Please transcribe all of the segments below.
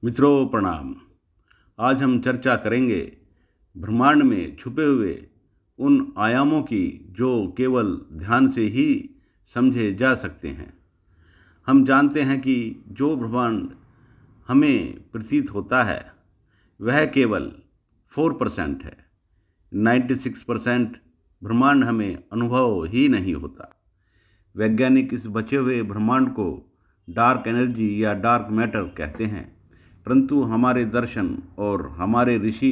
मित्रों प्रणाम। आज हम चर्चा करेंगे ब्रह्मांड में छुपे हुए उन आयामों की जो केवल ध्यान से ही समझे जा सकते हैं। हम जानते हैं कि जो ब्रह्मांड हमें प्रतीत होता है वह केवल 4% है। 96% ब्रह्मांड हमें अनुभव ही नहीं होता। वैज्ञानिक इस बचे हुए ब्रह्मांड को डार्क एनर्जी या डार्क मैटर कहते हैं, परंतु हमारे दर्शन और हमारे ऋषि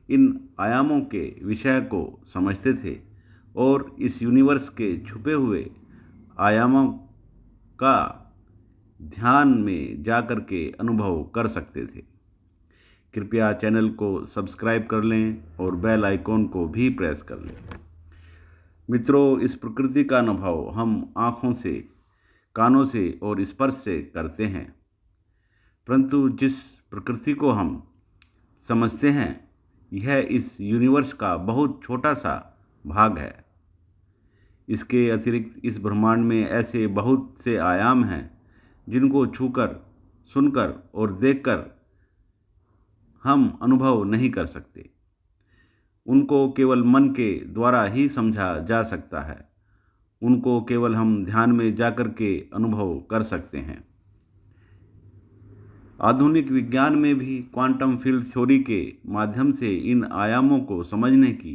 इन आयामों के विषय को समझते थे और इस यूनिवर्स के छुपे हुए आयामों का ध्यान में जाकर के अनुभव कर सकते थे। कृपया चैनल को सब्सक्राइब कर लें और बेल आइकॉन को भी प्रेस कर लें। मित्रों, इस प्रकृति का अनुभव हम आँखों से, कानों से और स्पर्श से करते हैं, परंतु जिस प्रकृति को हम समझते हैं यह इस यूनिवर्स का बहुत छोटा सा भाग है। इसके अतिरिक्त इस ब्रह्मांड में ऐसे बहुत से आयाम हैं जिनको छूकर, सुनकर और देखकर हम अनुभव नहीं कर सकते। उनको केवल मन के द्वारा ही समझा जा सकता है। उनको केवल हम ध्यान में जाकर के अनुभव कर सकते हैं। आधुनिक विज्ञान में भी क्वांटम फील्ड थ्योरी के माध्यम से इन आयामों को समझने की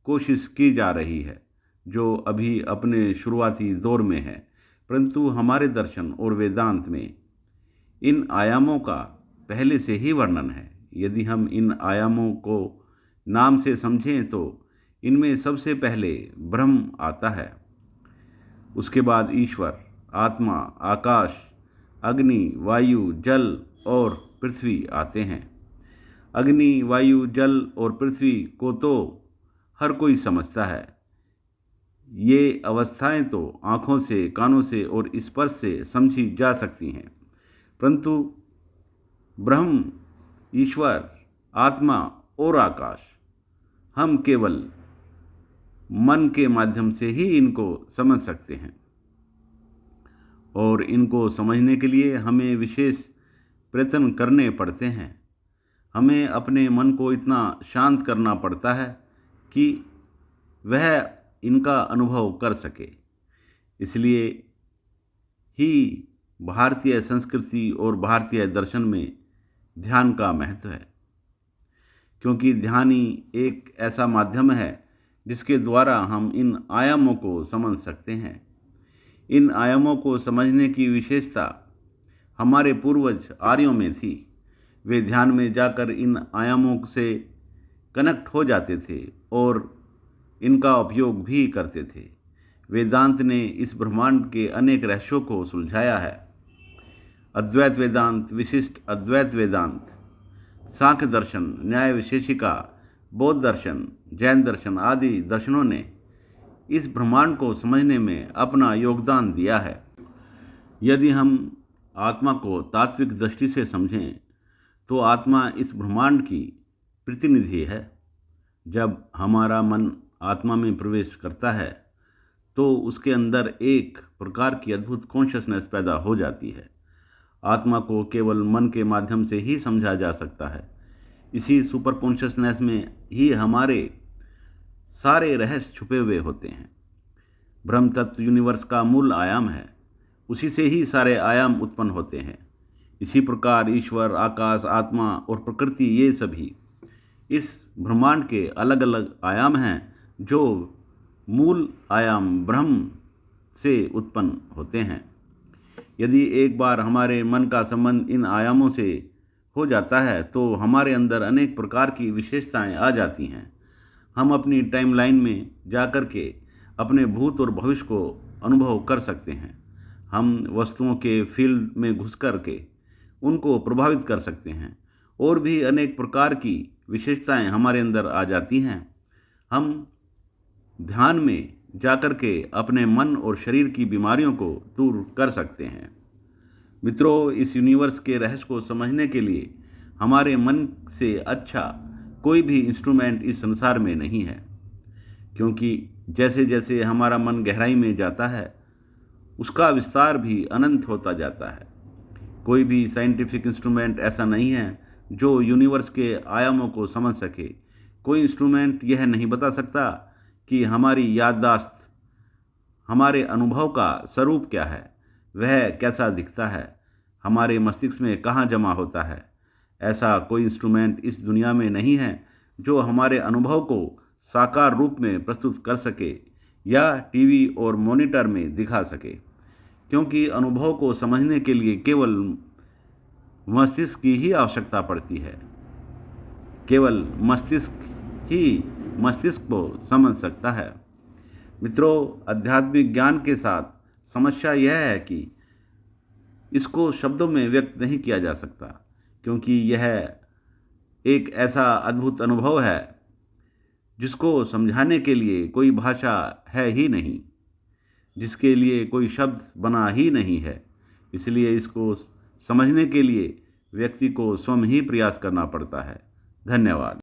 कोशिश की जा रही है, जो अभी अपने शुरुआती दौर में है, परंतु हमारे दर्शन और वेदांत में इन आयामों का पहले से ही वर्णन है। यदि हम इन आयामों को नाम से समझें तो इनमें सबसे पहले ब्रह्म आता है, उसके बाद ईश्वर, आत्मा, आकाश, अग्नि, वायु, जल और पृथ्वी आते हैं। अग्नि, वायु, जल और पृथ्वी को तो हर कोई समझता है। ये अवस्थाएं तो आँखों से, कानों से और स्पर्श से समझी जा सकती हैं, परंतु ब्रह्म, ईश्वर, आत्मा और आकाश हम केवल मन के माध्यम से ही इनको समझ सकते हैं। और इनको समझने के लिए हमें विशेष प्रयत्न करने पड़ते हैं। हमें अपने मन को इतना शांत करना पड़ता है कि वह इनका अनुभव कर सके। इसलिए ही भारतीय संस्कृति और भारतीय दर्शन में ध्यान का महत्व है, क्योंकि ध्यान ही एक ऐसा माध्यम है जिसके द्वारा हम इन आयामों को समझ सकते हैं। इन आयामों को समझने की विशेषता हमारे पूर्वज आर्यों में थी। वे ध्यान में जाकर इन आयामों से कनेक्ट हो जाते थे और इनका उपयोग भी करते थे। वेदांत ने इस ब्रह्मांड के अनेक रहस्यों को सुलझाया है। अद्वैत वेदांत, विशिष्ट अद्वैत वेदांत, सांख्य दर्शन, न्याय विशेषिका, बौद्ध दर्शन, जैन दर्शन आदि दर्शनों ने इस ब्रह्मांड को समझने में अपना योगदान दिया है। यदि हम आत्मा को तात्विक दृष्टि से समझें तो आत्मा इस ब्रह्मांड की प्रतिनिधि है। जब हमारा मन आत्मा में प्रवेश करता है तो उसके अंदर एक प्रकार की अद्भुत कॉन्शसनेस पैदा हो जाती है। आत्मा को केवल मन के माध्यम से ही समझा जा सकता है। इसी सुपर कॉन्शसनेस में ही हमारे सारे रहस्य छुपे हुए होते हैं। ब्रह्म तत्व यूनिवर्स का मूल आयाम है, उसी से ही सारे आयाम उत्पन्न होते हैं। इसी प्रकार ईश्वर, आकाश, आत्मा और प्रकृति, ये सभी इस ब्रह्मांड के अलग अलग आयाम हैं जो मूल आयाम ब्रह्म से उत्पन्न होते हैं। यदि एक बार हमारे मन का संबंध इन आयामों से हो जाता है तो हमारे अंदर अनेक प्रकार की विशेषताएं आ जाती हैं। हम अपनी टाइमलाइन में जाकर के अपने भूत और भविष्य को अनुभव कर सकते हैं। हम वस्तुओं के फील्ड में घुस कर के उनको प्रभावित कर सकते हैं और भी अनेक प्रकार की विशेषताएं हमारे अंदर आ जाती हैं। हम ध्यान में जाकर के अपने मन और शरीर की बीमारियों को दूर कर सकते हैं। मित्रों, इस यूनिवर्स के रहस्य को समझने के लिए हमारे मन से अच्छा कोई भी इंस्ट्रूमेंट इस संसार में नहीं है, क्योंकि जैसे जैसे हमारा मन गहराई में जाता है उसका विस्तार भी अनंत होता जाता है। कोई भी साइंटिफिक इंस्ट्रूमेंट ऐसा नहीं है जो यूनिवर्स के आयामों को समझ सके। कोई इंस्ट्रूमेंट यह नहीं बता सकता कि हमारी याददाश्त, हमारे अनुभव का स्वरूप क्या है, वह कैसा दिखता है, हमारे मस्तिष्क में कहाँ जमा होता है। ऐसा कोई इंस्ट्रूमेंट इस दुनिया में नहीं है जो हमारे अनुभव को साकार रूप में प्रस्तुत कर सके या टीवी और मॉनिटर में दिखा सके, क्योंकि अनुभव को समझने के लिए केवल मस्तिष्क की ही आवश्यकता पड़ती है। केवल मस्तिष्क ही मस्तिष्क को समझ सकता है। मित्रों, आध्यात्मिक ज्ञान के साथ समस्या यह है कि इसको शब्दों में व्यक्त नहीं किया जा सकता, क्योंकि यह एक ऐसा अद्भुत अनुभव है जिसको समझाने के लिए कोई भाषा है ही नहीं, जिसके लिए कोई शब्द बना ही नहीं है। इसलिए इसको समझने के लिए व्यक्ति को स्वयं ही प्रयास करना पड़ता है। धन्यवाद।